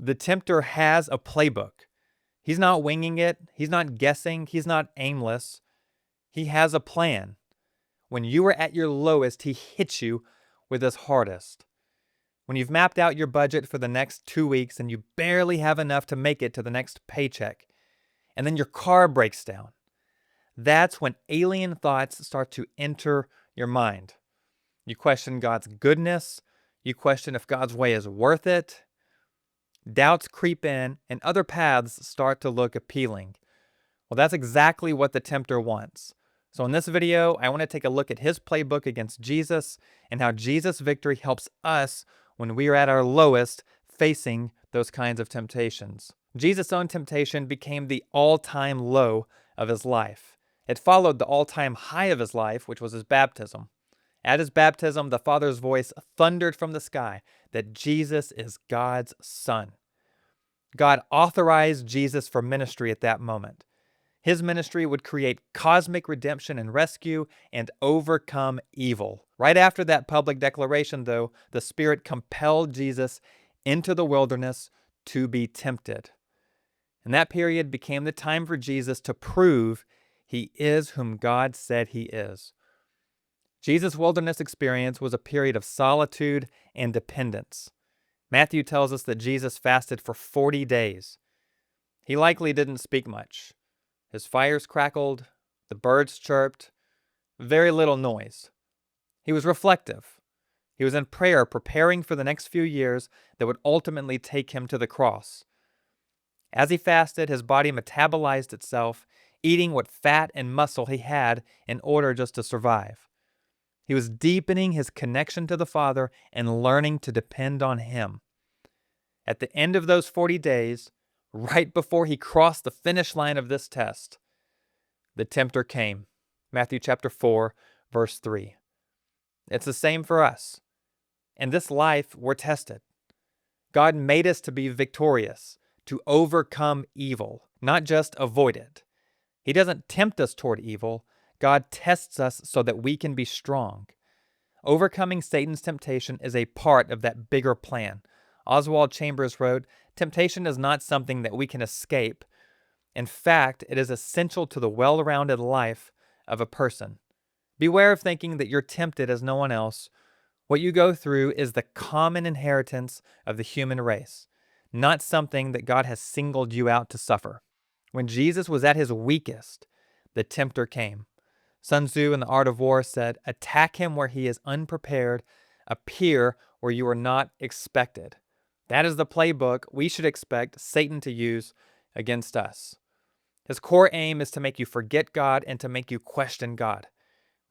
The tempter has a playbook. He's not winging it. He's not guessing. He's not aimless. He has a plan. When you are at your lowest, he hits you with his hardest. When you've mapped out your budget for the next 2 weeks and you barely have enough to make it to the next paycheck, and then your car breaks down, that's when alien thoughts start to enter your mind. You question God's goodness. You question if God's way is worth it. Doubts creep in and other paths start to look appealing. Well, that's exactly what the tempter wants. So in this video, I want to take a look at his playbook against Jesus and how Jesus' victory helps us when we are at our lowest facing those kinds of temptations. Jesus' own temptation became the all-time low of his life. It followed the all-time high of his life, which was his baptism. At his baptism, the Father's voice thundered from the sky that Jesus is God's Son. God authorized Jesus for ministry at that moment. His ministry would create cosmic redemption and rescue and overcome evil. Right after that public declaration, though, the Spirit compelled Jesus into the wilderness to be tempted. And that period became the time for Jesus to prove he is whom God said he is. Jesus' wilderness experience was a period of solitude and dependence. Matthew tells us that Jesus fasted for 40 days. He likely didn't speak much. His fires crackled, the birds chirped, very little noise. He was reflective. He was in prayer, preparing for the next few years that would ultimately take him to the cross. As he fasted, his body metabolized itself, eating what fat and muscle he had in order just to survive. He was deepening his connection to the Father and learning to depend on him. At the end of those 40 days, right before he crossed the finish line of this test, the tempter came. Matthew chapter 4, verse 3. It's the same for us. In this life, we're tested. God made us to be victorious, to overcome evil, not just avoid it. He doesn't tempt us toward evil. God tests us so that we can be strong. Overcoming Satan's temptation is a part of that bigger plan. Oswald Chambers wrote, "Temptation is not something that we can escape. In fact, it is essential to the well-rounded life of a person. Beware of thinking that you're tempted as no one else. What you go through is the common inheritance of the human race, not something that God has singled you out to suffer." When Jesus was at his weakest, the tempter came. Sun Tzu in The Art of War said, "Attack him where he is unprepared, appear where you are not expected." That is the playbook we should expect Satan to use against us. His core aim is to make you forget God and to make you question God.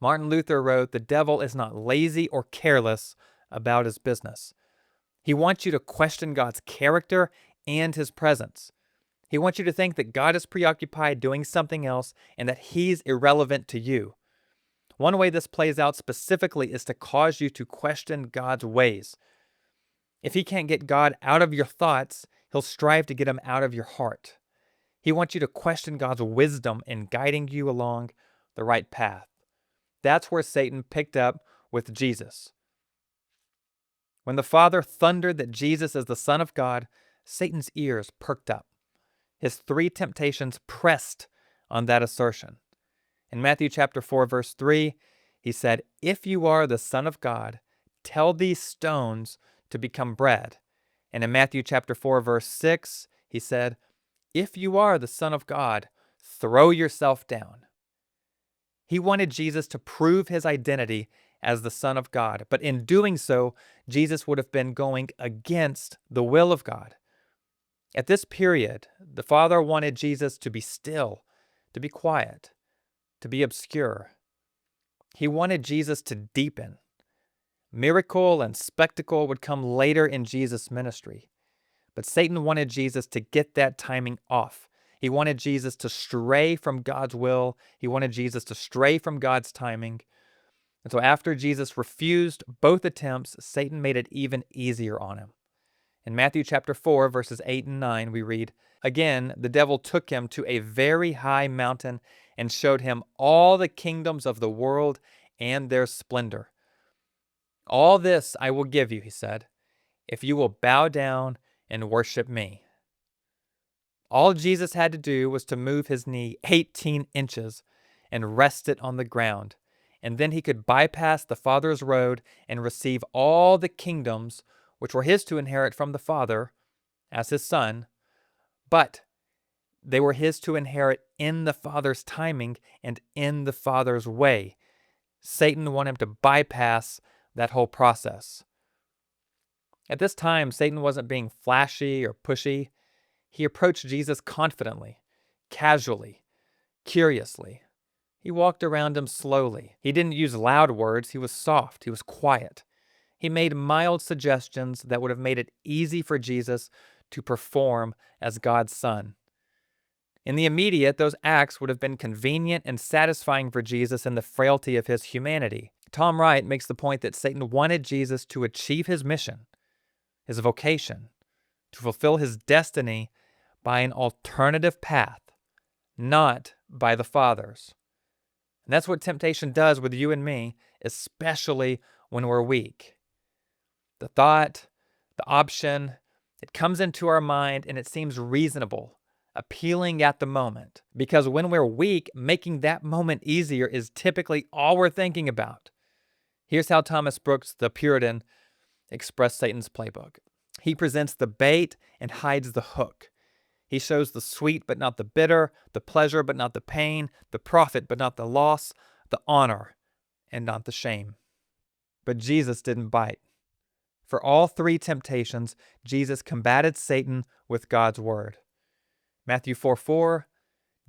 Martin Luther wrote, "The devil is not lazy or careless about his business." He wants you to question God's character and his presence. He wants you to think that God is preoccupied doing something else and that he's irrelevant to you. One way this plays out specifically is to cause you to question God's ways. If he can't get God out of your thoughts, he'll strive to get him out of your heart. He wants you to question God's wisdom in guiding you along the right path. That's where Satan picked up with Jesus. When the Father thundered that Jesus is the Son of God, Satan's ears perked up. His 3 temptations pressed on that assertion. In Matthew chapter 4, verse 3, he said, "If you are the Son of God, tell these stones to become bread." And in Matthew chapter 4, verse 6, he said, "If you are the Son of God, throw yourself down." He wanted Jesus to prove his identity as the Son of God, but in doing so, Jesus would have been going against the will of God. At this period, the Father wanted Jesus to be still, to be quiet, to be obscure. He wanted Jesus to deepen. Miracle and spectacle would come later in Jesus' ministry. But Satan wanted Jesus to get that timing off. He wanted Jesus to stray from God's will. He wanted Jesus to stray from God's timing. And so after Jesus refused both attempts, Satan made it even easier on him. In Matthew chapter 4, verses 8 and 9, we read, "Again, the devil took him to a very high mountain and showed him all the kingdoms of the world and their splendor. 'All this I will give you,' he said, 'if you will bow down and worship me. All Jesus had to do was to move his knee 18 inches and rest it on the ground, and then he could bypass the Father's road and receive all the kingdoms which were his to inherit from the Father as his son, but they were his to inherit in the Father's timing and in the Father's way. Satan wanted him to bypass that whole process. At this time, Satan wasn't being flashy or pushy. He approached Jesus confidently, casually, curiously. He walked around him slowly. He didn't use loud words. He was soft. He was quiet. He made mild suggestions that would have made it easy for Jesus to perform as God's son. In the immediate, those acts would have been convenient and satisfying for Jesus in the frailty of his humanity. Tom Wright makes the point that Satan wanted Jesus to achieve his mission, his vocation, to fulfill his destiny by an alternative path, not by the Father's. And that's what temptation does with you and me, especially when we're weak. The thought, the option, it comes into our mind and it seems reasonable, appealing at the moment. Because when we're weak, making that moment easier is typically all we're thinking about. Here's how Thomas Brooks, the Puritan, expressed Satan's playbook. He presents the bait and hides the hook. He shows the sweet but not the bitter, the pleasure but not the pain, the profit but not the loss, the honor and not the shame. But Jesus didn't bite. For all three temptations, Jesus combated Satan with God's word. Matthew 4:4,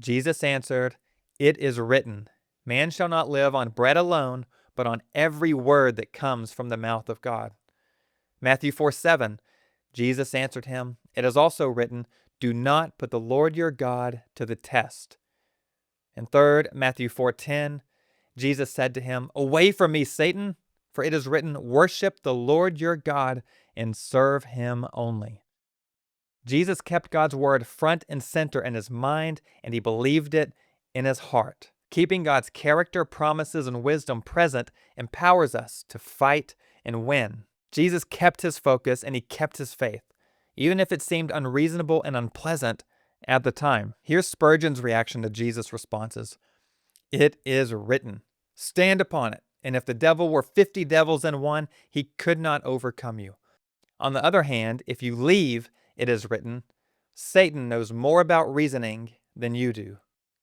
Jesus answered, "It is written, man shall not live on bread alone, but on every word that comes from the mouth of God." Matthew 4:7, Jesus answered him, "It is also written, do not put the Lord your God to the test." And third, Matthew 4:10, Jesus said to him, "Away from me, Satan, for it is written, worship the Lord your God and serve him only." Jesus kept God's word front and center in his mind, and he believed it in his heart. Keeping God's character, promises, and wisdom present empowers us to fight and win. Jesus kept his focus and he kept his faith, even if it seemed unreasonable and unpleasant at the time. Here's Spurgeon's reaction to Jesus' responses. "It is written, stand upon it, and if the devil were 50 devils in one, he could not overcome you. On the other hand, if you leave, it is written, Satan knows more about reasoning than you do."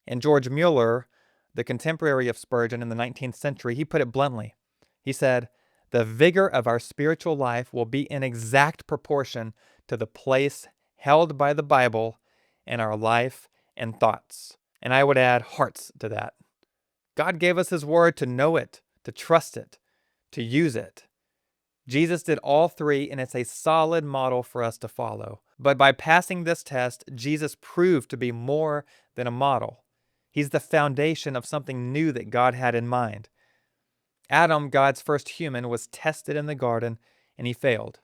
And George Mueller, the contemporary of Spurgeon in the 19th century, he put it bluntly. He said, "The vigor of our spiritual life will be in exact proportion to the place held by the Bible in our life and thoughts." And I would add hearts to that. God gave us his word to know it, to trust it, to use it. Jesus did all three, and it's a solid model for us to follow. But by passing this test, Jesus proved to be more than a model. He's the foundation of something new that God had in mind. Adam, God's first human, was tested in the garden, and he failed.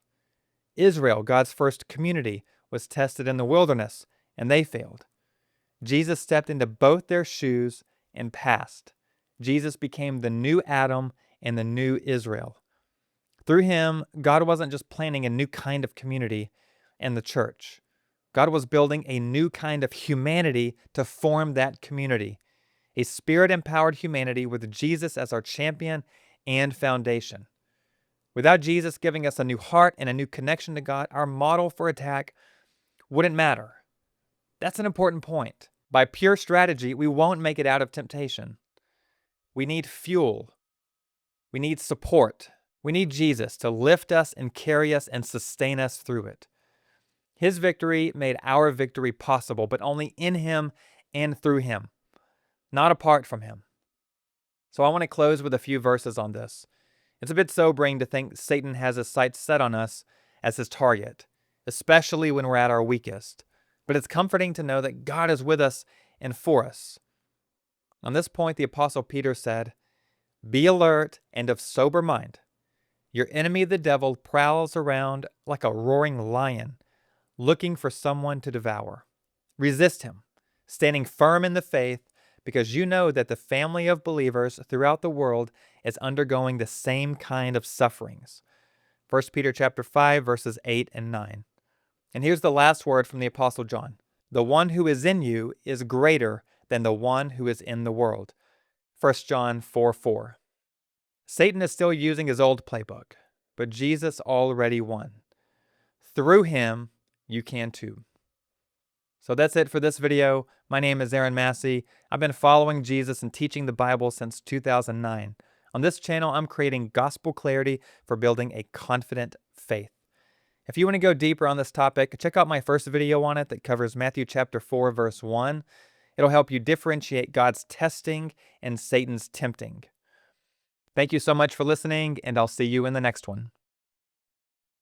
Israel, God's first community, was tested in the wilderness, and they failed. Jesus stepped into both their shoes and passed. Jesus became the new Adam and the new Israel. Through him, God wasn't just planning a new kind of community and the church. God was building a new kind of humanity to form that community, a spirit-empowered humanity with Jesus as our champion and foundation. Without Jesus giving us a new heart and a new connection to God, our model for attack wouldn't matter. That's an important point. By pure strategy, we won't make it out of temptation. We need fuel. We need support. We need Jesus to lift us and carry us and sustain us through it. His victory made our victory possible, but only in him and through him, not apart from him. So I want to close with a few verses on this. It's a bit sobering to think Satan has his sights set on us as his target, especially when we're at our weakest. But it's comforting to know that God is with us and for us. On this point, the Apostle Peter said, "Be alert and of sober mind. Your enemy, the devil, prowls around like a roaring lion, looking for someone to devour. Resist him, standing firm in the faith, because you know that the family of believers throughout the world is undergoing the same kind of sufferings." 1 Peter chapter 5, verses 8 and 9. And here's the last word from the Apostle John. The one who is in you is greater than the one who is in the world. 1 John 4:4. Satan is still using his old playbook, but Jesus already won. Through him, you can too. So that's it for this video. My name is Aaron Massey. I've been following Jesus and teaching the Bible since 2009. On this channel, I'm creating gospel clarity for building a confident faith. If you want to go deeper on this topic, check out my first video on it that covers Matthew chapter 4, verse 1. It'll help you differentiate God's testing and Satan's tempting. Thank you so much for listening, and I'll see you in the next one.